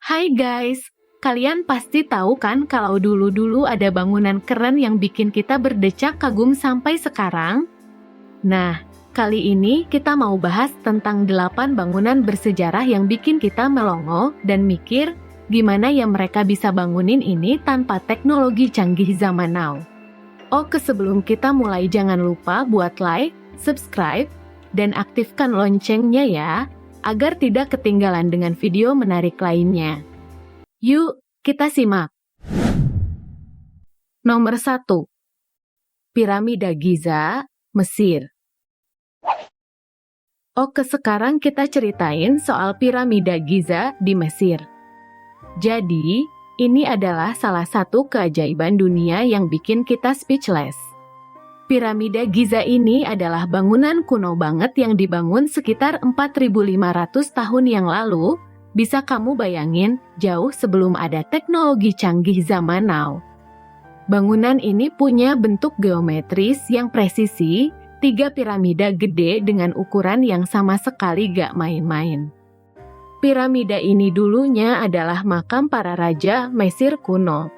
Hai guys, kalian pasti tahu kan kalau dulu-dulu ada bangunan keren yang bikin kita berdecak kagum sampai sekarang? Nah, kali ini kita mau bahas tentang 8 bangunan bersejarah yang bikin kita melongo dan mikir, gimana ya mereka bisa bangunin ini tanpa teknologi canggih zaman now. Oke, sebelum kita mulai jangan lupa buat like, subscribe, dan aktifkan loncengnya ya, agar tidak ketinggalan dengan video menarik lainnya. Yuk, kita simak. Nomor 1. Piramida Giza, Mesir. Oke, sekarang kita ceritain soal piramida Giza di Mesir. Jadi, ini adalah salah satu keajaiban dunia yang bikin kita speechless. Piramida Giza ini adalah bangunan kuno banget yang dibangun sekitar 4.500 tahun yang lalu. Bisa kamu bayangin, jauh sebelum ada teknologi canggih zaman now. Bangunan ini punya bentuk geometris yang presisi, 3 piramida gede dengan ukuran yang sama sekali gak main-main. Piramida ini dulunya adalah makam para raja Mesir kuno.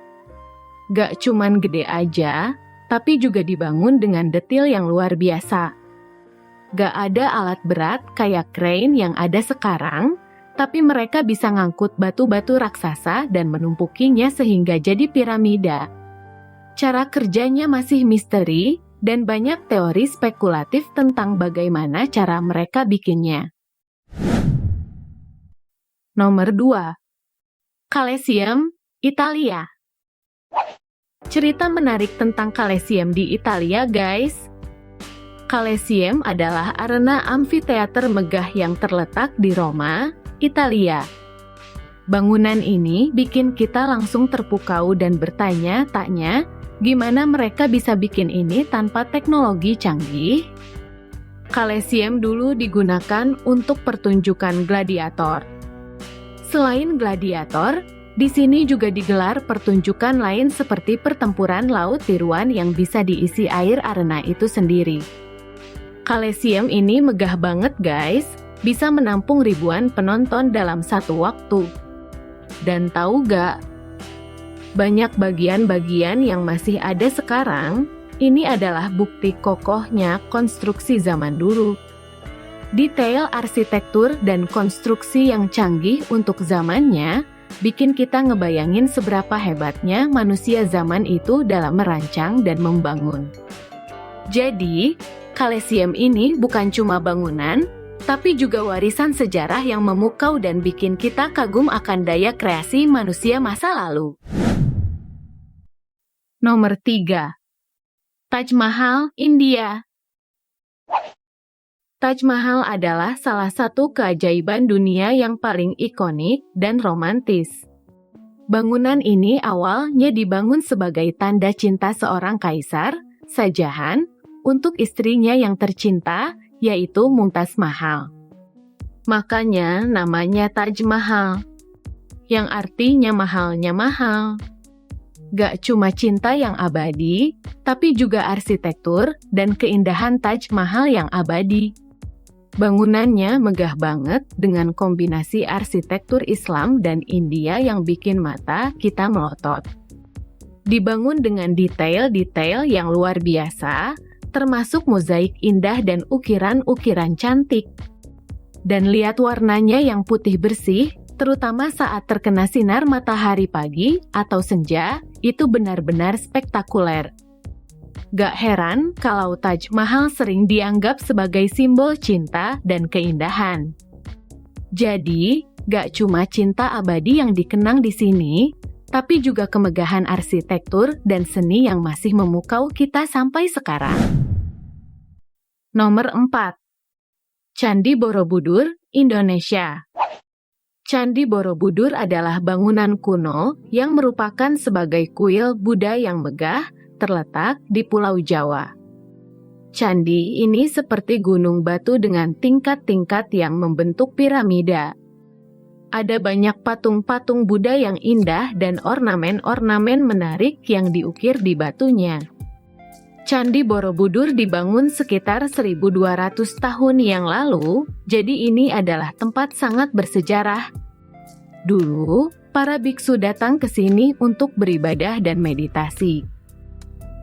Gak cuman gede aja, tapi juga dibangun dengan detail yang luar biasa. Gak ada alat berat kayak crane yang ada sekarang, tapi mereka bisa ngangkut batu-batu raksasa dan menumpukinya sehingga jadi piramida. Cara kerjanya masih misteri, dan banyak teori spekulatif tentang bagaimana cara mereka bikinnya. Nomor 2. Colosseum, Italia. Cerita menarik tentang Colosseum di Italia, guys. Colosseum adalah arena amfiteater megah yang terletak di Roma, Italia. Bangunan ini bikin kita langsung terpukau dan bertanya-tanya, gimana mereka bisa bikin ini tanpa teknologi canggih? Colosseum dulu digunakan untuk pertunjukan gladiator. Selain gladiator, di sini juga digelar pertunjukan lain seperti pertempuran laut tiruan yang bisa diisi air arena itu sendiri. Colosseum ini megah banget guys, bisa menampung ribuan penonton dalam satu waktu. Dan tahu gak? Banyak bagian-bagian yang masih ada sekarang, ini adalah bukti kokohnya konstruksi zaman dulu. Detail arsitektur dan konstruksi yang canggih untuk zamannya, bikin kita ngebayangin seberapa hebatnya manusia zaman itu dalam merancang dan membangun. Jadi, Colosseum ini bukan cuma bangunan, tapi juga warisan sejarah yang memukau dan bikin kita kagum akan daya kreasi manusia masa lalu. Nomor 3. Taj Mahal, India. Taj Mahal adalah salah satu keajaiban dunia yang paling ikonik dan romantis. Bangunan ini awalnya dibangun sebagai tanda cinta seorang kaisar, Shah Jahan, untuk istrinya yang tercinta, yaitu Mumtaz Mahal. Makanya namanya Taj Mahal, yang artinya mahalnya mahal. Gak cuma cinta yang abadi, tapi juga arsitektur dan keindahan Taj Mahal yang abadi. Bangunannya megah banget dengan kombinasi arsitektur Islam dan India yang bikin mata kita melotot. Dibangun dengan detail-detail yang luar biasa, termasuk mozaik indah dan ukiran-ukiran cantik. Dan lihat warnanya yang putih bersih, terutama saat terkena sinar matahari pagi atau senja, itu benar-benar spektakuler. Gak heran kalau Taj Mahal sering dianggap sebagai simbol cinta dan keindahan. Jadi, gak cuma cinta abadi yang dikenang di sini, tapi juga kemegahan arsitektur dan seni yang masih memukau kita sampai sekarang. Nomor 4. Candi Borobudur, Indonesia. Candi Borobudur adalah bangunan kuno yang merupakan sebagai kuil Buddha yang megah, terletak di Pulau Jawa. Candi ini seperti gunung batu dengan tingkat-tingkat yang membentuk piramida. Ada banyak patung-patung Buddha yang indah dan ornamen-ornamen menarik yang diukir di batunya. Candi Borobudur dibangun sekitar 1.200 tahun yang lalu, jadi ini adalah tempat sangat bersejarah. Dulu, para biksu datang ke sini untuk beribadah dan meditasi.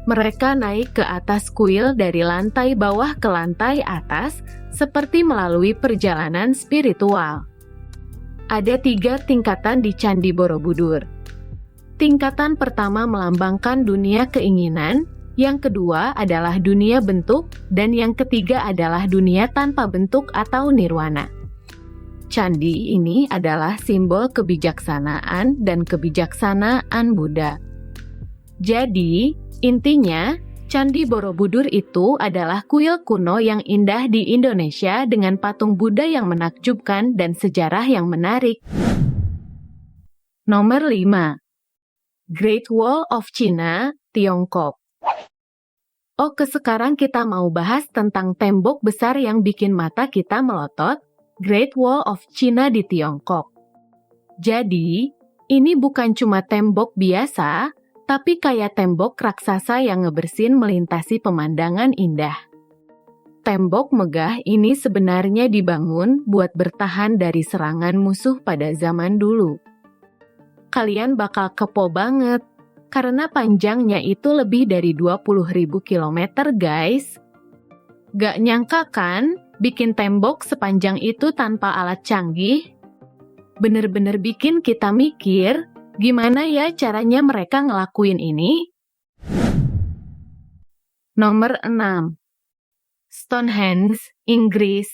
Mereka naik ke atas kuil dari lantai bawah ke lantai atas, seperti melalui perjalanan spiritual. Ada 3 tingkatan di Candi Borobudur. Tingkatan pertama melambangkan dunia keinginan, yang kedua adalah dunia bentuk, dan yang ketiga adalah dunia tanpa bentuk atau nirwana. Candi ini adalah simbol kebijaksanaan dan kebijaksanaan Buddha. Jadi, intinya, Candi Borobudur itu adalah kuil kuno yang indah di Indonesia dengan patung Buddha yang menakjubkan dan sejarah yang menarik. Nomor 5. Great Wall of China, Tiongkok. Oke, sekarang kita mau bahas tentang tembok besar yang bikin mata kita melotot, Great Wall of China di Tiongkok. Jadi, ini bukan cuma tembok biasa, tapi kayak tembok raksasa yang ngebersin melintasi pemandangan indah. Tembok megah ini sebenarnya dibangun buat bertahan dari serangan musuh pada zaman dulu. Kalian bakal kepo banget, karena panjangnya itu lebih dari 20.000 kilometer guys. Gak nyangka kan, bikin tembok sepanjang itu tanpa alat canggih? Bener-bener bikin kita mikir, gimana ya caranya mereka ngelakuin ini? Nomor 6. Stonehenge, Inggris.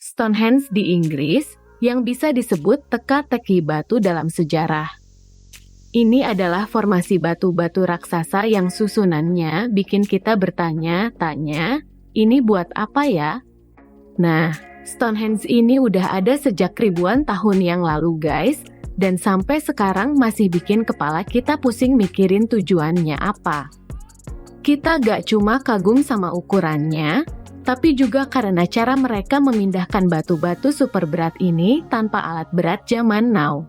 Stonehenge di Inggris, yang bisa disebut teka-teki batu dalam sejarah. Ini adalah formasi batu-batu raksasa yang susunannya bikin kita bertanya-tanya, ini buat apa ya? Nah, Stonehenge ini udah ada sejak ribuan tahun yang lalu guys, dan sampai sekarang masih bikin kepala kita pusing mikirin tujuannya apa. Kita gak cuma kagum sama ukurannya, tapi juga karena cara mereka memindahkan batu-batu super berat ini tanpa alat berat zaman now.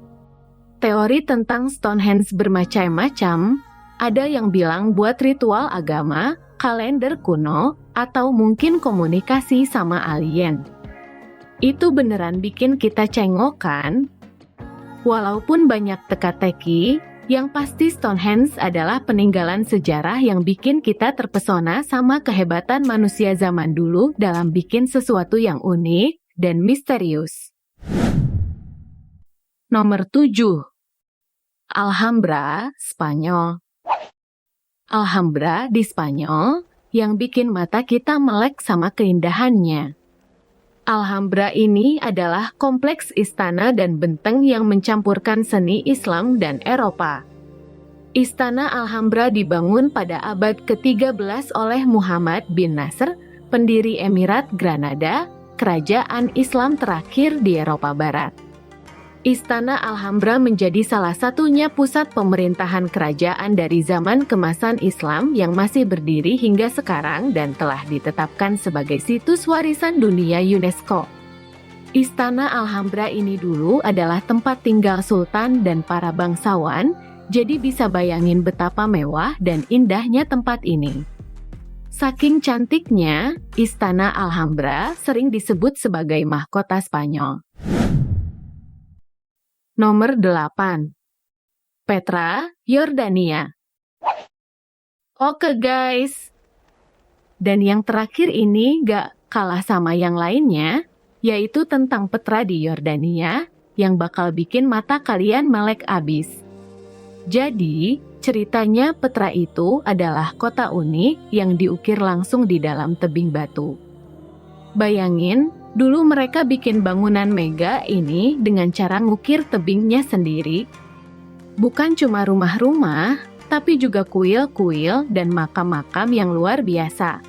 Teori tentang Stonehenge bermacam-macam, ada yang bilang buat ritual agama, kalender kuno, atau mungkin komunikasi sama alien. Itu beneran bikin kita cengok kan? Walaupun banyak teka-teki, yang pasti Stonehenge adalah peninggalan sejarah yang bikin kita terpesona sama kehebatan manusia zaman dulu dalam bikin sesuatu yang unik dan misterius. Nomor 7. Alhambra, Spanyol. Alhambra di Spanyol yang bikin mata kita melek sama keindahannya. Alhambra ini adalah kompleks istana dan benteng yang mencampurkan seni Islam dan Eropa. Istana Alhambra dibangun pada abad ke-13 oleh Muhammad bin Nasr, pendiri Emirat Granada, kerajaan Islam terakhir di Eropa Barat. Istana Alhambra menjadi salah satunya pusat pemerintahan kerajaan dari zaman kemasan Islam yang masih berdiri hingga sekarang dan telah ditetapkan sebagai situs warisan dunia UNESCO. Istana Alhambra ini dulu adalah tempat tinggal sultan dan para bangsawan, jadi bisa bayangin betapa mewah dan indahnya tempat ini. Saking cantiknya, Istana Alhambra sering disebut sebagai mahkota Spanyol. Nomor 8. Petra, Yordania. Oke guys. Dan yang terakhir ini gak kalah sama yang lainnya, yaitu tentang Petra di Yordania, yang bakal bikin mata kalian melek abis. Jadi, ceritanya Petra itu adalah kota unik yang diukir langsung di dalam tebing batu. Bayangin, dulu mereka bikin bangunan mega ini dengan cara ngukir tebingnya sendiri. Bukan cuma rumah-rumah, tapi juga kuil-kuil dan makam-makam yang luar biasa.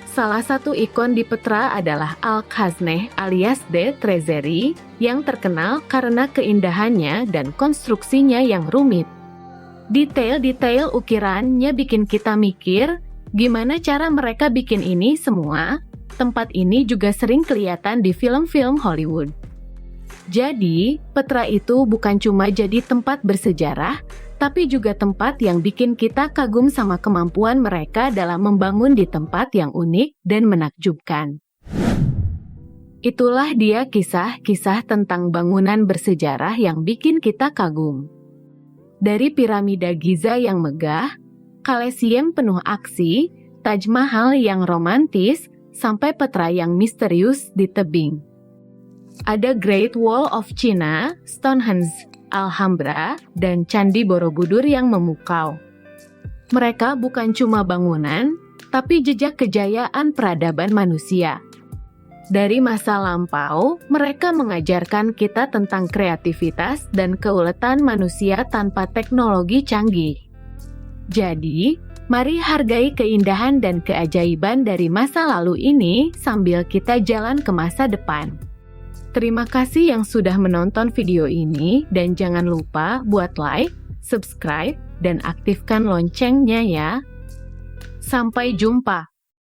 Salah satu ikon di Petra adalah Al-Khazneh alias de Trezeri yang terkenal karena keindahannya dan konstruksinya yang rumit. Detail-detail ukirannya bikin kita mikir, gimana cara mereka bikin ini semua? Tempat ini juga sering kelihatan di film-film Hollywood. Jadi, Petra itu bukan cuma jadi tempat bersejarah, tapi juga tempat yang bikin kita kagum sama kemampuan mereka dalam membangun di tempat yang unik dan menakjubkan. Itulah dia kisah-kisah tentang bangunan bersejarah yang bikin kita kagum. Dari piramida Giza yang megah, Colosseum penuh aksi, Taj Mahal yang romantis, sampai Petra yang misterius di tebing. Ada Great Wall of China, Stonehenge, Alhambra, dan Candi Borobudur yang memukau. Mereka bukan cuma bangunan, tapi jejak kejayaan peradaban manusia. Dari masa lampau, mereka mengajarkan kita tentang kreativitas dan keuletan manusia tanpa teknologi canggih. Jadi, mari hargai keindahan dan keajaiban dari masa lalu ini sambil kita jalan ke masa depan. Terima kasih yang sudah menonton video ini dan jangan lupa buat like, subscribe, dan aktifkan loncengnya ya. Sampai jumpa.